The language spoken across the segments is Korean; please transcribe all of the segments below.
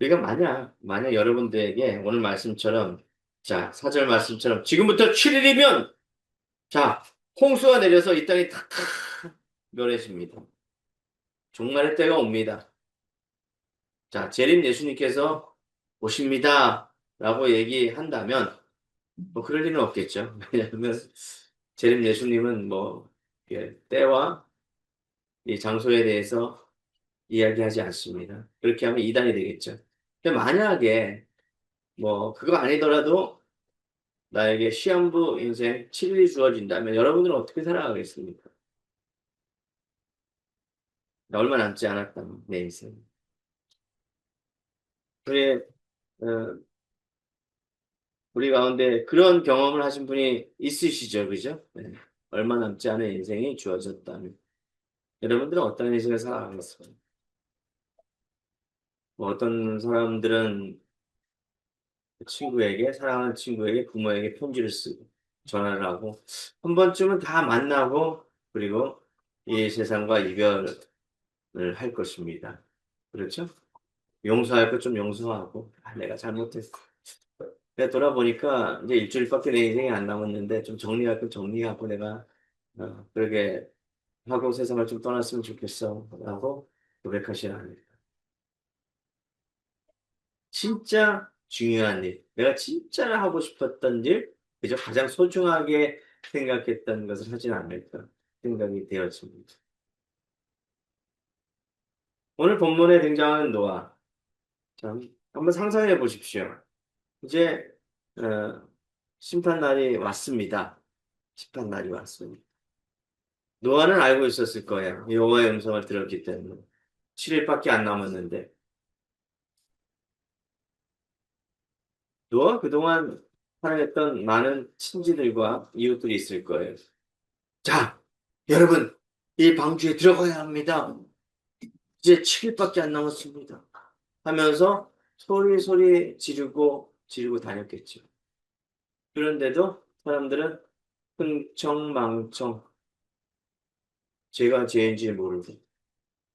우리가 만약 여러분들에게 오늘 말씀처럼, 자, 사절 말씀처럼 지금부터 7일이면, 자, 홍수가 내려서 이 땅이 탁탁 멸해집니다. 종말의 때가 옵니다. 자, 재림 예수님께서 오십니다. 라고 얘기한다면, 뭐 그럴 리는 없겠죠. 왜냐하면 재림 예수님은 뭐 때와 이 장소에 대해서 이야기하지 않습니다. 그렇게 하면 이단이 되겠죠. 근데 만약에 뭐 그거 아니더라도 나에게 시한부 인생 7일이 주어진다면 여러분들은 어떻게 살아가겠습니까? 얼마 남지 않았다면 내 인생. 우리 어, 우리 가운데 그런 경험을 하신 분이 있으시죠, 그죠? 네. 얼마 남지 않은 인생이 주어졌다면 여러분들은 어떤 인생을 살아가겠어요? 뭐 어떤 사람들은 친구에게, 사랑하는 친구에게, 부모에게 편지를 쓰고, 전화를 하고, 한 번쯤은 다 만나고, 그리고 이 세상과 이별을 할 것입니다. 그렇죠? 용서할 것 좀 용서하고, 아, 내가 잘못했어. 내가 돌아보니까 이제 일주일밖에 내 인생이 안 남았는데, 좀 정리할 것 정리하고 내가, 그렇게 하고 세상을 좀 떠났으면 좋겠어. 라고 고백하시라 합니다. 진짜 중요한 일, 내가 진짜 하고 싶었던 일, 그저 가장 소중하게 생각했던 것을 하진 않을까 생각이 되었습니다. 오늘 본문에 등장하는 노아, 참, 한번 상상해 보십시오. 이제, 어, 심판 날이 왔습니다. 심판 날이 왔습니다. 노아는 알고 있었을 거예요. 여호와의 음성을 들었기 때문에. 7일밖에 안 남았는데. 노아 그동안 사랑했던 많은 친지들과 이웃들이 있을 거예요. 자, 여러분, 이 방주에 들어가야 합니다. 이제 7일밖에 안 남았습니다. 하면서 소리 지르고 다녔겠죠. 그런데도 사람들은 흥청망청 제가 죄인지 모르고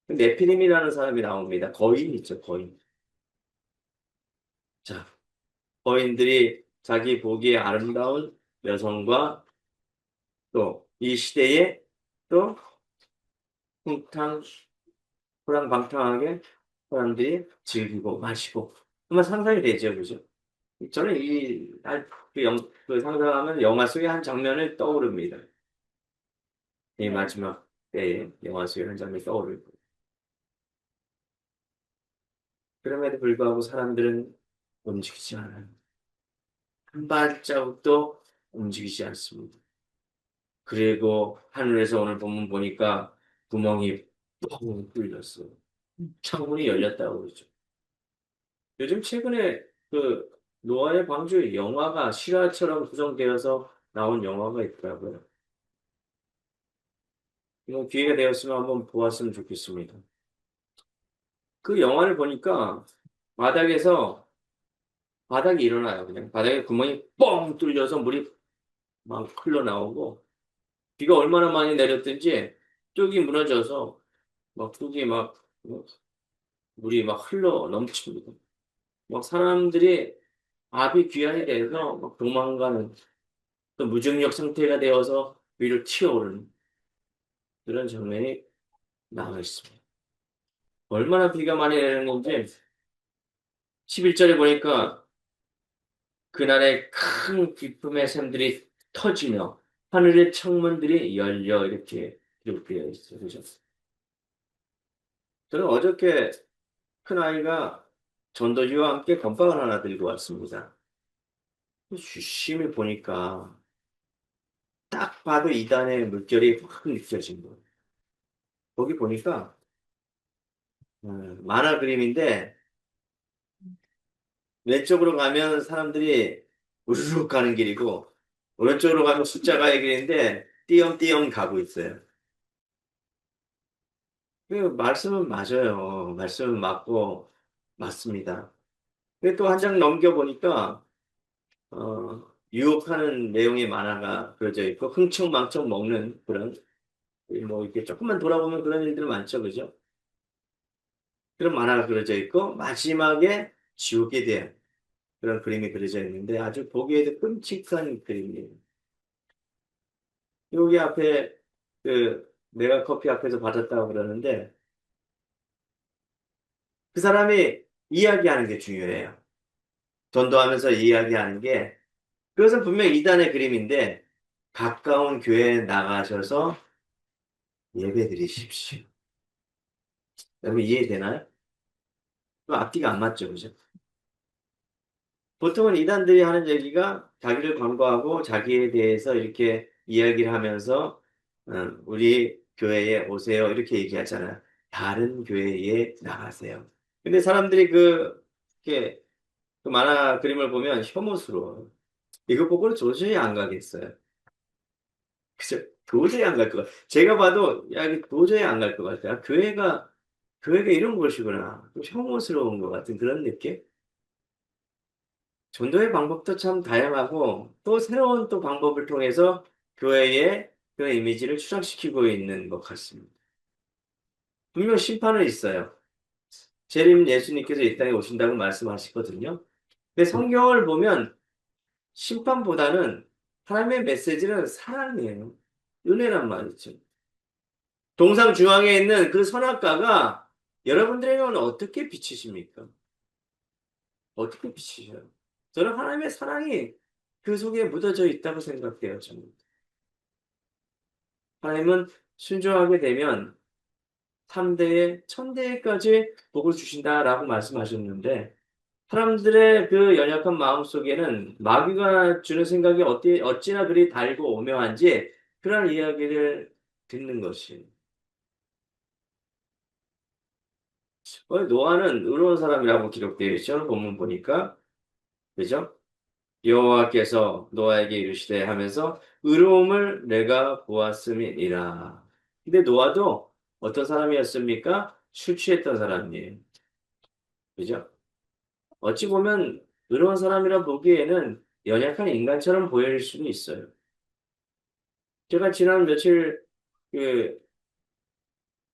네피림이라는 사람이 나옵니다. 거인 있죠, 거인. 자, 거인들이 자기 보기에 아름다운 여성과 또 이 시대에 또 흥탕 호랑방탕하게 사람들이 즐기고 마시고 정말 상상이 되죠, 그죠? 저는 그 상상하면 영화 속의 한 장면을 떠오릅니다. 이 마지막 때에 영화 속의 한 장면이 떠오르고. 그럼에도 불구하고 사람들은 움직이지 않아요. 한 발자국도 움직이지 않습니다. 그리고 하늘에서 오늘 본문 보니까 구멍이 뻥 뚫렸어요. 창문이 열렸다고 그러죠. 요즘 최근에 그 노아의 방주 영화가 실화처럼 구성되어서 나온 영화가 있더라고요. 이거 기회가 되었으면 한번 보았으면 좋겠습니다. 그 영화를 보니까 바닥에서 바닥이 일어나요. 그냥 바닥에 구멍이 뻥 뚫려서 물이 막 흘러나오고 비가 얼마나 많이 내렸든지 뚝이 무너져서 막 뚝이 막 물이 막 흘러 넘칩니다. 막 사람들이 압이 귀환이 돼서 막 도망가는 또 무중력 상태가 되어서 위를 튀어오르는 그런 장면이 나와 있습니다. 얼마나 비가 많이 내렸는지 11절에 보니까 그날의 큰 기쁨의 샘들이 터지며 하늘의 창문들이 열려 이렇게 기록되어 있어요. 그죠? 저는 어저께 큰아이가 전도지와 함께 건빵을 하나 들고 왔습니다. 유심히 보니까 딱 봐도 이단의 물결이 확 느껴진 거예요. 거기 보니까 만화 그림인데 왼쪽으로 가면 사람들이 우르르 가는 길이고 오른쪽으로 가면 숫자가의 길인데 띄엄띄엄 가고 있어요. 그 말씀은 맞아요. 말씀은 맞고 맞습니다. 근데 또 한 장 넘겨보니까 유혹하는 내용의 만화가 그려져 있고 흥청망청 먹는 그런 뭐 이렇게 조금만 돌아보면 그런 일들 많죠, 그죠? 그런 만화가 그려져 있고 마지막에 지옥에 대한 그런 그림이 그려져 있는데 아주 보기에도 끔찍한 그림이에요. 여기 앞에 그 내가 커피 앞에서 받았다고 그러는데 그 사람이 이야기하는 게 중요해요. 전도하면서 이야기하는 게 그것은 분명 이단의 그림인데 가까운 교회에 나가셔서 예배 드리십시오. 여러분 이해되나요? 그 앞뒤가 안 맞죠, 그죠? 보통은 이단들이 하는 얘기가 자기를 광고하고 자기에 대해서 이렇게 이야기를 하면서 우리 교회에 오세요 이렇게 얘기하잖아요. 다른 교회에 나가세요. 근데 사람들이 이렇게 그 만화 그림을 보면 혐오스러워. 이거 보고는 도저히 안 가겠어요. 그죠? 도저히 안 갈 것 같아요. 제가 봐도 야 이거 도저히 안 갈 것 같아요. 교회가 이런 곳이구나. 좀 혐오스러운 것 같은 그런 느낌? 전도의 방법도 참 다양하고 또 새로운 또 방법을 통해서 교회의 그 이미지를 추락시키고 있는 것 같습니다. 분명 심판은 있어요. 재림 예수님께서 이 땅에 오신다고 말씀하시거든요. 근데 성경을 보면 심판보다는 하나님의 메시지는 사랑이에요. 은혜란 말이죠. 동상 중앙에 있는 그 선악과가 여러분들에게는 어떻게 비치십니까? 어떻게 비치셔요? 저는 하나님의 사랑이 그 속에 묻어져 있다고 생각해요, 저는. 하나님은 순종하게 되면 3대에 1000대까지 복을 주신다라고 말씀하셨는데 사람들의 그 연약한 마음 속에는 마귀가 주는 생각이 어찌나 그리 달고 오묘한지 그런 이야기를 듣는 것이. 노아는 의로운 사람이라고 기록되어 있죠. 본문 보니까. 그죠? 여호와께서 노아에게 이르시되 하면서 의로움을 내가 보았음이니라. 근데 노아도 어떤 사람이었습니까? 술 취했던 사람이에요. 그죠? 어찌 보면 의로운 사람이라 보기에는 연약한 인간처럼 보일 수는 있어요. 제가 지난 며칠 그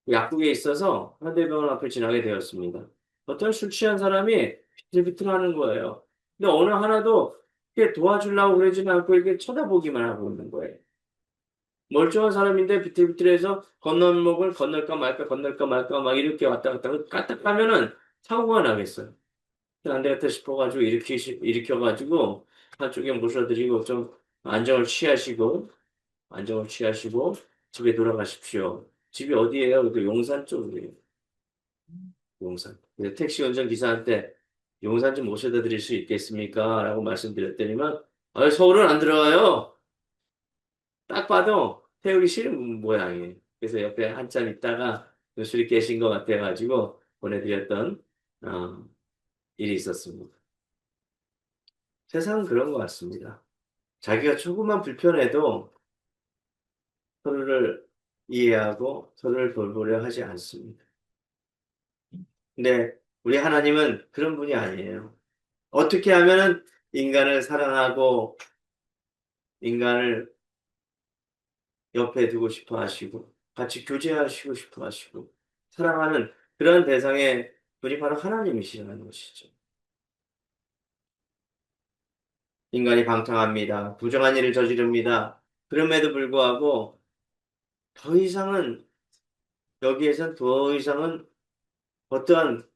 약국에 있어서 현대병원 앞을 지나게 되었습니다. 어떤 술 취한 사람이 비틀비틀하는 거예요. 근데 어느 하나도 이렇게 도와주려고 그러지는 않고 이렇게 쳐다보기만 하고 있는 거예요. 멀쩡한 사람인데 비틀비틀해서 건널목을 건널까 말까 건널까 말까 막 이렇게 왔다 갔다 까딱하면은 사고가 나겠어요. 안 되겠다 싶어가지고 일으켜가지고 한쪽에 모셔드리고 좀 안정을 취하시고 안정을 취하시고 집에 돌아가십시오. 집이 어디예요? 그 용산 쪽이에요. 용산. 그래서 택시 운전 기사한테 용산 좀 모셔다 드릴 수 있겠습니까? 라고 말씀드렸더니만 서울은 안 들어가요. 딱 봐도 태우기 싫은 모양이에요. 그래서 옆에 한참 있다가 술이 깨신 것 같아가지고 보내드렸던 어, 일이 있었습니다. 세상은 그런 것 같습니다. 자기가 조금만 불편해도 서로를 이해하고 서로를 돌보려 하지 않습니다. 근데 우리 하나님은 그런 분이 아니에요. 어떻게 하면은 인간을 사랑하고 인간을 옆에 두고 싶어 하시고 같이 교제하시고 싶어 하시고 사랑하는 그런 대상의 분이 바로 하나님이시라는 것이죠. 인간이 방탕합니다. 부정한 일을 저지릅니다. 그럼에도 불구하고 더 이상은 여기에선 더 이상은 어떠한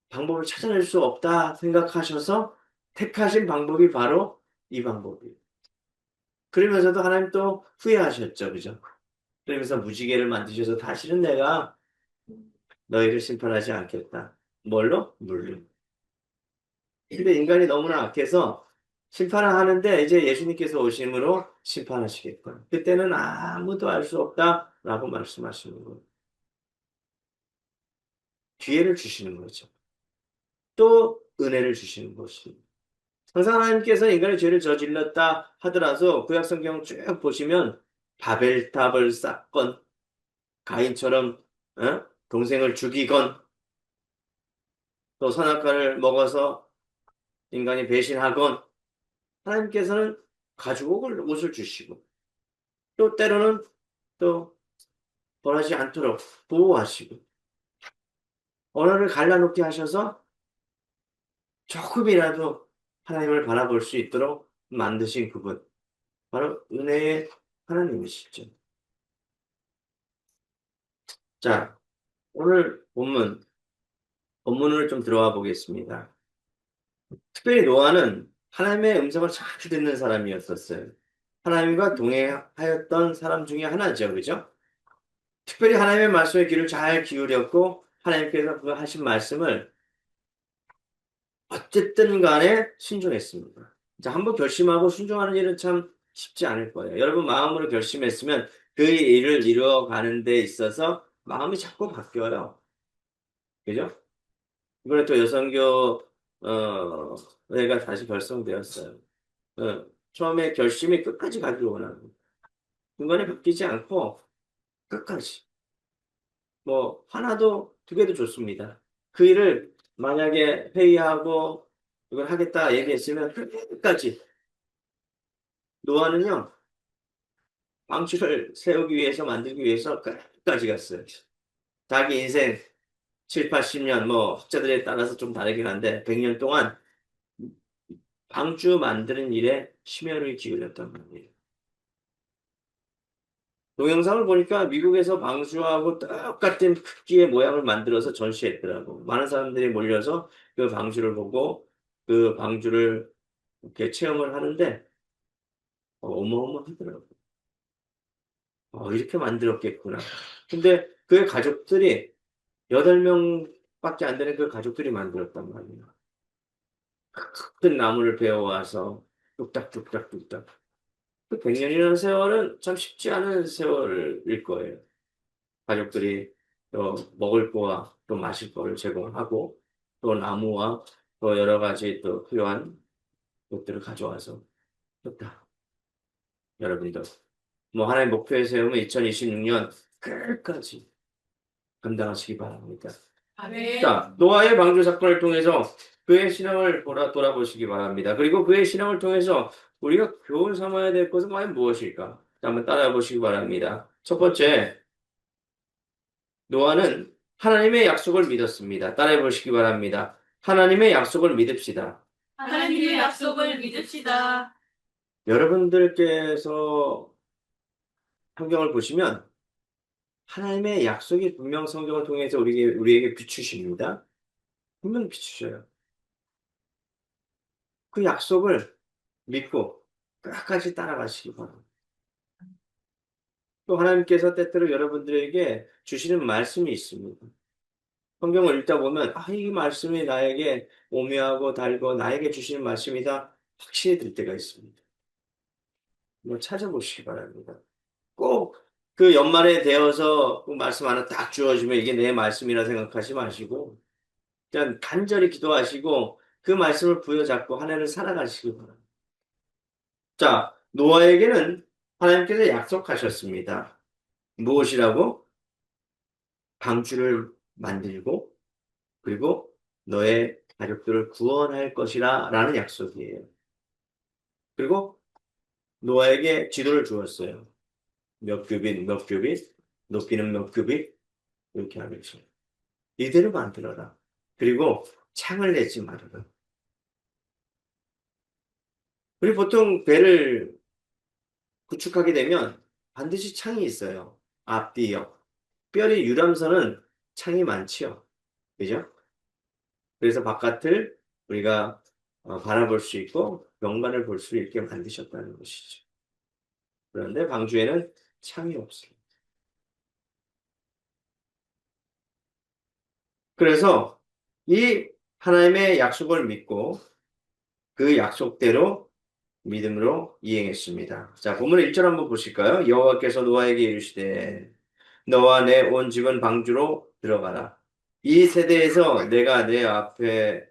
방법을 찾아낼 수 없다 생각하셔서 택하신 방법이 바로 이 방법이에요. 그러면서도 하나님 또 후회하셨죠. 그죠? 그러면서 무지개를 만드셔서 다시는 내가 너희를 심판하지 않겠다. 뭘로? 물로. 근데 인간이 너무나 악해서 심판을 하는데 이제 예수님께서 오심으로 심판하시겠다. 그때는 아무도 알 수 없다라고 말씀하시는 거예요. 기회를 주시는 거죠. 또 은혜를 주시는 것입니다. 항상 하나님께서 인간의 죄를 저질렀다 하더라도 구약 성경 쭉 보시면 바벨탑을 쌓건 가인처럼 동생을 죽이건 또 선악과를 먹어서 인간이 배신하건 하나님께서는 가죽 옷을 주시고 또 때로는 또 벌하지 않도록 보호하시고 언어를 갈라놓게 하셔서 조금이라도 하나님을 바라볼 수 있도록 만드신 그분. 바로 은혜의 하나님이시죠. 자, 오늘 본문을 좀 들어와 보겠습니다. 특별히 노아는 하나님의 음성을 잘 듣는 사람이었었어요. 하나님과 동행하였던 사람 중에 하나죠. 그죠? 특별히 하나님의 말씀에 귀를 잘 기울였고, 하나님께서 그 하신 말씀을 어쨌든 간에 순종했습니다. 자, 한번 결심하고 순종하는 일은 참 쉽지 않을 거예요. 여러분 마음으로 결심했으면 그 일을 이루어가는 데 있어서 마음이 자꾸 바뀌어요. 그죠? 이번에 또 여성교, 회가 다시 결성되었어요. 처음에 결심이 끝까지 가기를 원하는. 중간에 바뀌지 않고 끝까지. 뭐, 하나도 두 개도 좋습니다. 그 일을 만약에 회의하고 이걸 하겠다 얘기했으면 끝까지. 노아는요, 방주를 세우기 위해서 만들기 위해서 끝까지 갔어요. 자기 인생 7, 80년, 뭐, 학자들에 따라서 좀 다르긴 한데, 100년 동안 방주 만드는 일에 심혈을 기울였단 말이에요. 동영상을 보니까 미국에서 방주하고 똑같은 크기의 모양을 만들어서 전시했더라고. 많은 사람들이 몰려서 그 방주를 보고 그 방주를 이렇게 체험을 하는데 어마어마하더라고. 이렇게 만들었겠구나. 근데 그 가족들이 8명밖에 안 되는 그 가족들이 만들었단 말이에요. 큰 나무를 베어와서 뚝딱뚝딱뚝딱. 그 100년이라는 세월은 참 쉽지 않은 세월일 거예요. 가족들이 또 먹을 거와 또 마실 거를 제공하고 또 나무와 또 여러 가지 또 필요한 것들을 가져와서 했다. 여러분도 뭐 하나의 목표에 세우면 2026년 끝까지 감당하시기 바랍니다. 아멘. 자, 노아의 방주 사건을 통해서 그의 신앙을 돌아보시기 바랍니다. 그리고 그의 신앙을 통해서 우리가 교훈 삼아야 될 것은 과연 무엇일까? 자, 한번 따라해 보시기 바랍니다. 첫 번째, 노아는 하나님의 약속을 믿었습니다. 따라해 보시기 바랍니다. 하나님의 약속을 믿읍시다. 하나님의 약속을 믿읍시다. 여러분들께서 성경을 보시면 하나님의 약속이 분명 성경을 통해서 우리에게 비추십니다. 분명 비추셔요. 그 약속을 믿고 끝까지 따라가시기 바랍니다. 또 하나님께서 때때로 여러분들에게 주시는 말씀이 있습니다. 성경을 읽다 보면 이 말씀이 나에게 오묘하고 달고 나에게 주시는 말씀이다 확신이 들 때가 있습니다. 한번 찾아보시기 바랍니다. 꼭 그 연말에 되어서 그 말씀 하나 딱 주어지면 이게 내 말씀이라 생각하지 마시고 그냥 간절히 기도하시고 그 말씀을 부여잡고 한 해를 살아가시기 바랍니다. 자, 노아에게는 하나님께서 약속하셨습니다. 무엇이라고? 방주를 만들고 그리고 너의 가족들을 구원할 것이라 라는 약속이에요. 그리고 노아에게 지도를 주었어요. 몇 규빗, 몇 규빗, 높이는 몇 규빗, 이렇게 하면서. 이대로 만들어라. 그리고 창을 내지 말아라. 우리 보통 배를 구축하게 되면 반드시 창이 있어요. 앞뒤, 옆. 특별히 유람선은 창이 많지요. 그죠? 그래서 바깥을 우리가 바라볼 수 있고 경관을 볼 수 있게 만드셨다는 것이죠. 그런데 방주에는 창이 없어요. 그래서 이 하나님의 약속을 믿고 그 약속대로 믿음으로 이행했습니다. 자, 본문 1절 한번 보실까요? 여호와께서 노아에게 이르시되 너와 내 온 집은 방주로 들어가라. 이 세대에서 내가 내 앞에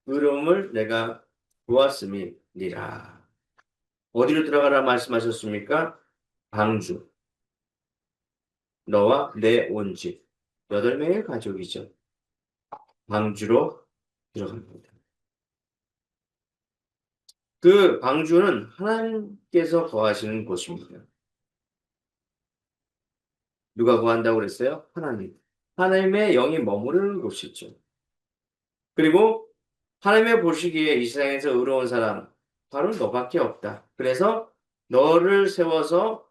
의로움을 내가 보았음이니라. 어디로 들어가라 말씀하셨습니까? 방주. 너와 내 온 집. 8명의 가족이죠. 방주로 들어갑니다. 그 방주는 하나님께서 거하시는 곳입니다. 누가 거한다고 그랬어요? 하나님. 하나님의 영이 머무르는 곳이죠. 그리고 하나님의 보시기에 이 세상에서 의로운 사람 바로 너밖에 없다. 그래서 너를 세워서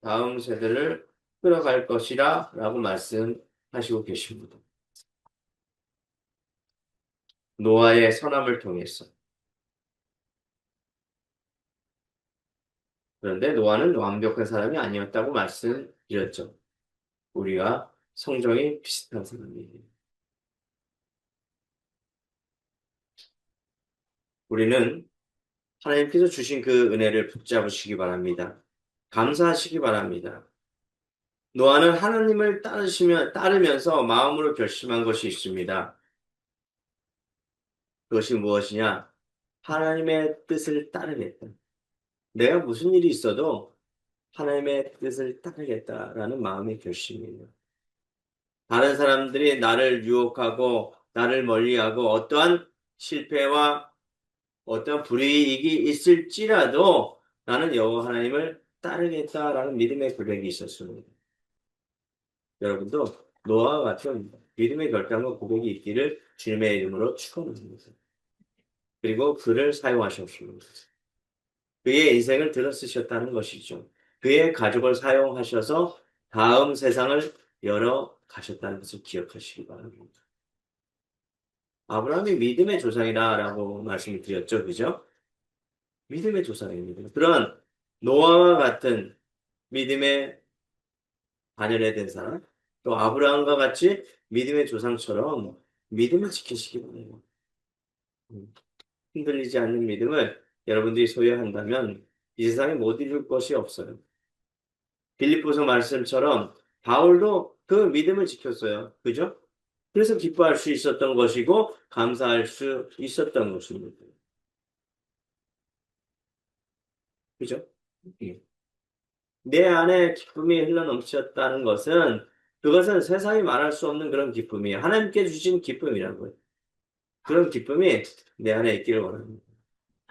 다음 세대를 끌어갈 것이라 라고 말씀하시고 계십니다. 노아의 선함을 통해서. 그런데 노아는 완벽한 사람이 아니었다고 말씀드렸죠. 우리가 성정이 비슷한 사람이에요. 우리는 하나님께서 주신 그 은혜를 붙잡으시기 바랍니다. 감사하시기 바랍니다. 노아는 하나님을 따르면서 마음으로 결심한 것이 있습니다. 그것이 무엇이냐? 하나님의 뜻을 따르겠다. 내가 무슨 일이 있어도 하나님의 뜻을 따르겠다라는 마음의 결심이에요. 다른 사람들이 나를 유혹하고 나를 멀리하고 어떠한 실패와 어떠한 불이익이 있을지라도 나는 여호와 하나님을 따르겠다라는 믿음의 고백이 있었습니다. 여러분도 노아와 같은 믿음의 결단과 고백이 있기를 주님의 이름으로 축원합니다. 그리고 그를 사용하셨습니다. 그의 인생을 들어쓰셨다는 것이죠. 그의 가족을 사용하셔서 다음 세상을 열어 가셨다는 것을 기억하시기 바랍니다. 아브라함이 믿음의 조상이라고 말씀을 드렸죠. 그죠? 믿음의 조상입니다. 그런 노아와 같은 믿음의 반열에 된 사람, 또 아브라함과 같이 믿음의 조상처럼 믿음을 지키시기 바랍니다. 흔들리지 않는 믿음을 여러분들이 소유한다면 이 세상에 못 이룰 것이 없어요. 빌립보서 말씀처럼 바울도 그 믿음을 지켰어요. 그죠? 그래서 기뻐할 수 있었던 것이고 감사할 수 있었던 것입니다. 그죠? 예. 내 안에 기쁨이 흘러넘쳤다는 것은 그것은 세상이 말할 수 없는 그런 기쁨이에요. 하나님께 주신 기쁨이라고요. 그런 기쁨이 내 안에 있기를 원합니다.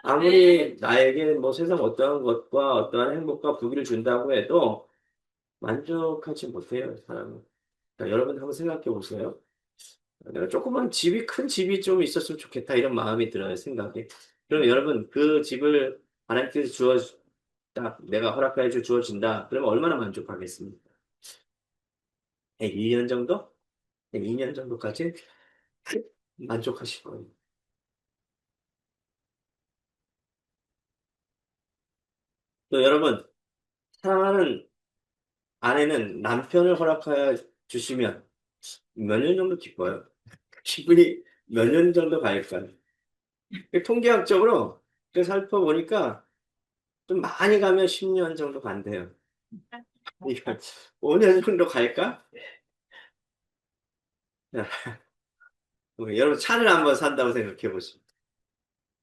아무리 나에게 뭐 세상 어떠한 것과 어떠한 행복과 부귀를 준다고 해도 만족하지 못해요, 사람은. 그러니까 여러분 한번 생각해 보세요. 내가 조그만 집이, 큰 집이 좀 있었으면 좋겠다, 이런 마음이 들어요, 생각에. 그럼 여러분, 그 집을 하나님께서 딱 내가 허락해 주어진다. 그러면 얼마나 만족하겠습니까? 1년 정도? 2년 정도까지 만족하실 거예요. 또 여러분, 사랑하는 아내는 남편을 허락하여 주시면 몇 년 정도 기뻐요? 기분이 몇 년 정도 갈까요? 통계학적으로 살펴보니까 좀 많이 가면 10년 정도 간대요. 그러니까 5년 정도 갈까? 여러분 차를 한번 산다고 생각해 보시죠.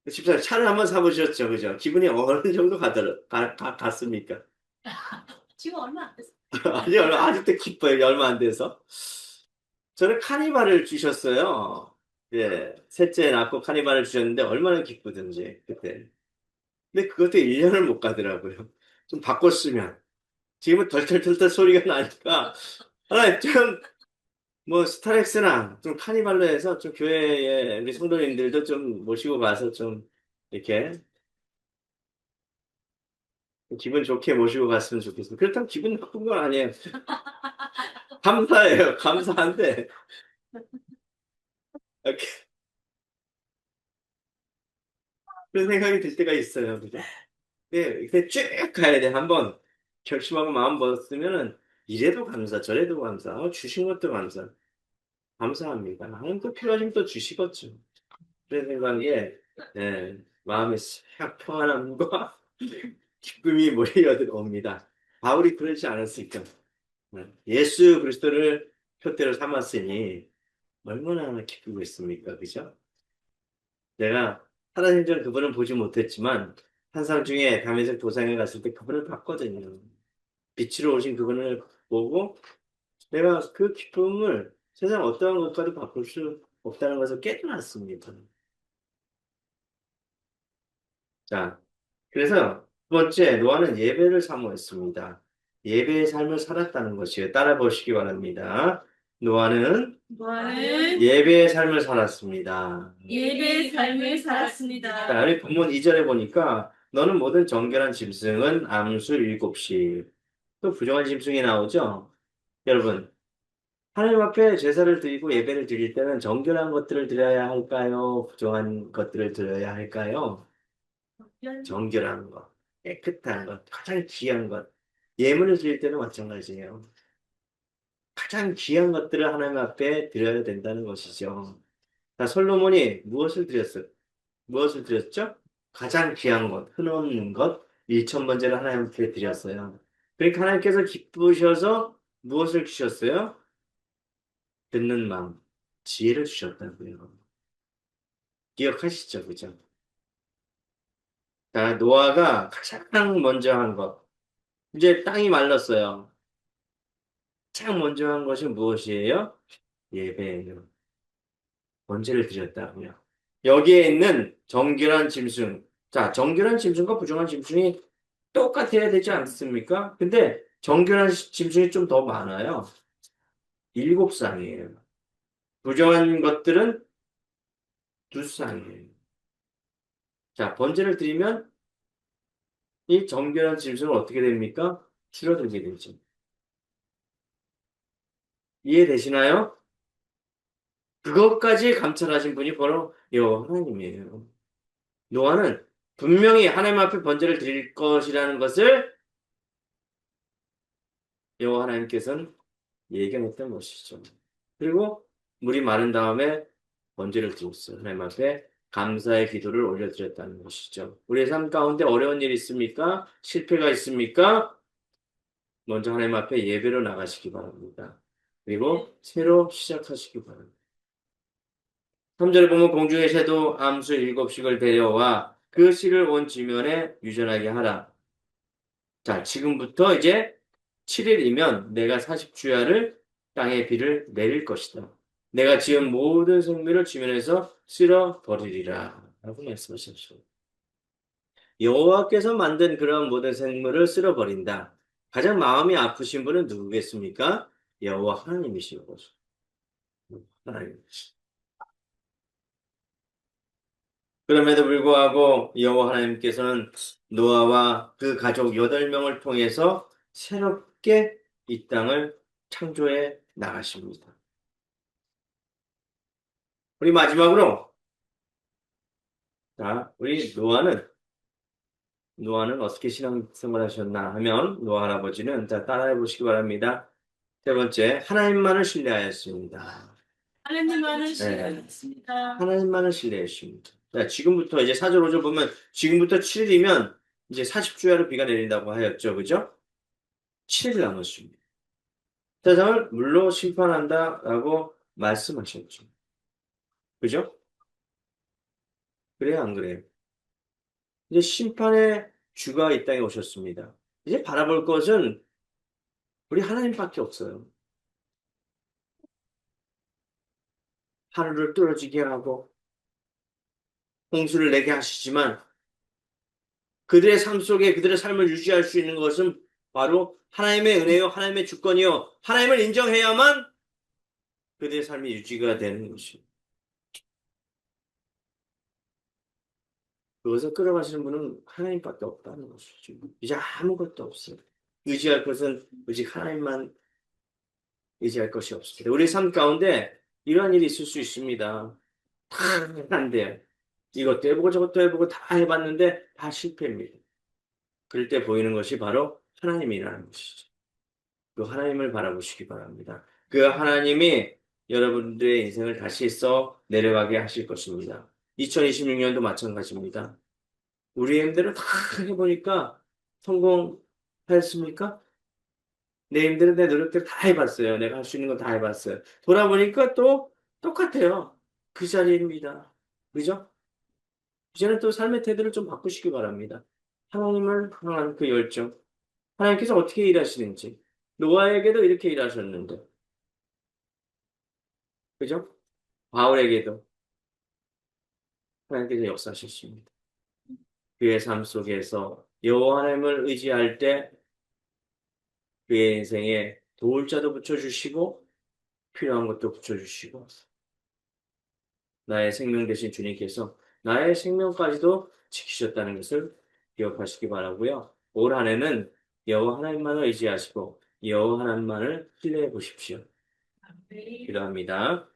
집사님 차를 한번 사보셨죠, 그죠? 기분이 어느 정도 갔습니까? 지금 얼마 안 됐어. 아니, 아직도 기뻐요. 얼마 안 돼서. 저는 카니발을 주셨어요. 예, 셋째 낳고 카니발을 주셨는데 얼마나 기쁘든지 그때. 근데 그것도 1년을 못 가더라고요. 좀 바꿨으면. 지금은 덜덜덜덜 소리가 나니까 하나 좀 뭐 스타렉스나 좀 카니발로 해서 좀 교회에 우리 성도님들도 좀 모시고 가서 좀 이렇게 기분 좋게 모시고 갔으면 좋겠습니다. 그렇다면 기분 나쁜 건 아니에요. 감사해요. 감사한데 이렇게 그런 생각이 들 때가 있어요. 그죠? 네, 이렇게 쭉 가야 돼. 한번 결심하고 마음 먹었으면은 이래도 감사, 저래도 감사, 주신 것도 감사. 감사합니다. 하나님 또 필요하시면 또 주시겠죠. 그런 생각에 마음에 싹 평안함과 기쁨이 몰려옵니다. 바울이 그러지 않았을까? 예수 그리스도를 표대로 삼았으니 얼마나 기쁘고 있습니까? 그죠? 내가 살아생전 그분을 보지 못했지만 환상 중에 담에색 도상에 갔을 때 그분을 봤거든요. 빛으로 오신 그분을 보고 내가 그 기쁨을 세상 어떠한 것과도 바꿀 수 없다는 것을 깨달았습니다. 자, 그래서 두 번째, 노아는 예배를 사모했습니다. 예배의 삶을 살았다는 것이에요. 따라 보시기 바랍니다. 노아는 노아는 예배의 삶을 살았습니다. 예배의 삶을 자, 살았습니다. 우리 본문 2절에 보니까 너는 모든 정결한 짐승은 암수 7씩. 또 부정한 짐승이 나오죠? 여러분, 하나님 앞에 제사를 드리고 예배를 드릴 때는 정결한 것들을 드려야 할까요? 부정한 것들을 드려야 할까요? 정결한 것, 깨끗한 것, 가장 귀한 것. 예물을 드릴 때는 마찬가지예요. 가장 귀한 것들을 하나님 앞에 드려야 된다는 것이죠. 자, 솔로몬이 무엇을 드렸어요? 무엇을 드렸죠? 가장 귀한 것, 흔없는 것, 일천번제를 하나님께 드렸어요. 그러니까 하나님께서 기쁘셔서 무엇을 주셨어요? 듣는 마음, 지혜를 주셨다고요. 기억하시죠? 그죠? 자, 노아가 가장 먼저 한 것. 이제 땅이 말랐어요. 가장 먼저 한 것이 무엇이에요? 예배예요. 번제를 드렸다고요. 여기에 있는 정결한 짐승. 자, 정결한 짐승과 부정한 짐승이 똑같아야 되지 않습니까? 근데 정결한 짐승이 좀 더 많아요. 7쌍이에요. 부정한 것들은 2쌍이에요. 자, 번제를 드리면 이 정결한 짐승은 어떻게 됩니까? 줄어들게 되죠. 이해되시나요? 그것까지 감찰하신 분이 바로 여호와 하나님이에요. 노아는 분명히 하나님 앞에 번제를 드릴 것이라는 것을 여호와 하나님께서는 예견했던 것이죠. 그리고 물이 마른 다음에 번제를 드렸어요. 하나님 앞에 감사의 기도를 올려드렸다는 것이죠. 우리의 삶 가운데 어려운 일 있습니까? 실패가 있습니까? 먼저 하나님 앞에 예배로 나가시기 바랍니다. 그리고 새로 시작하시기 바랍니다. 3절에 보면 공중의 새도 암수 7씩을 데려와 그 씨를 온 지면에 유전하게 하라. 자, 지금부터 이제 7일이면 내가 40주야를 땅에 비를 내릴 것이다. 내가 지은 모든 생물을 지면에서 쓸어 버리리라. 라고 말씀하셨죠. 여호와께서 만든 그런 모든 생물을 쓸어 버린다. 가장 마음이 아프신 분은 누구겠습니까? 여호와 하나님이신 거죠. 하나님. 그럼에도 불구하고 여호와 하나님께서는 노아와 그 가족 8명을 통해서 새롭게 이 땅을 창조해 나가십니다. 우리 마지막으로 자, 우리 노아는 어떻게 신앙생활 하셨나 하면 노아 할아버지는 자, 따라해 보시기 바랍니다. 세 번째, 하나님만을 신뢰하였습니다. 하나님만을 네. 신뢰하겠습니다. 하나님만을 신뢰했습니다. 자, 지금부터 이제 4절 5절 보면 지금부터 7일이면 이제 40주야로 비가 내린다고 하였죠. 그죠? 7일 남았습니다. 세상을 물로 심판한다라고 말씀하셨죠. 그죠? 그래요, 안 그래요? 이제 심판의 주가 이 땅에 오셨습니다. 이제 바라볼 것은 우리 하나님밖에 없어요. 하늘을 뚫어지게 하고 홍수를 내게 하시지만 그들의 삶 속에 그들의 삶을 유지할 수 있는 것은 바로 하나님의 은혜요, 하나님의 주권이요, 하나님을 인정해야만 그들의 삶이 유지가 되는 것이요. 그것을 끌어가시는 분은 하나님밖에 없다는 것이죠. 이제 아무것도 없어요. 의지할 것은 오직 하나님만 의지할 것이 없습니다. 우리 삶 가운데 이러한 일이 있을 수 있습니다. 다 안 돼요. 이것도 해보고 저것도 해보고 다 해봤는데 다 실패입니다. 그럴 때 보이는 것이 바로 하나님이라는 것이죠. 그 하나님을 바라보시기 바랍니다. 그 하나님이 여러분들의 인생을 다시 써 내려가게 하실 것입니다. 2026년도 마찬가지입니다. 우리 힘대로 다 해보니까 성공하였습니까? 내 힘대로 내 노력대로 다 해봤어요. 내가 할 수 있는 건 다 해봤어요. 돌아보니까 또 똑같아요. 그 자리입니다. 그죠? 이제는 또 삶의 태도를 좀 바꾸시기 바랍니다. 하나님을 향한 그 열정. 하나님께서 어떻게 일하시는지. 노아에게도 이렇게 일하셨는데. 그죠? 바울에게도 하나님께서 역사하셨습니다. 그의 삶 속에서 여호와 하나님을 의지할 때 그의 인생에 도울자도 붙여주시고 필요한 것도 붙여주시고, 나의 생명 대신 주님께서 나의 생명까지도 지키셨다는 것을 기억하시기 바라고요. 올 한 해는 여호와 하나님만을 의지하시고 여호와 하나님만을 신뢰해 보십시오. 네. 기도합니다.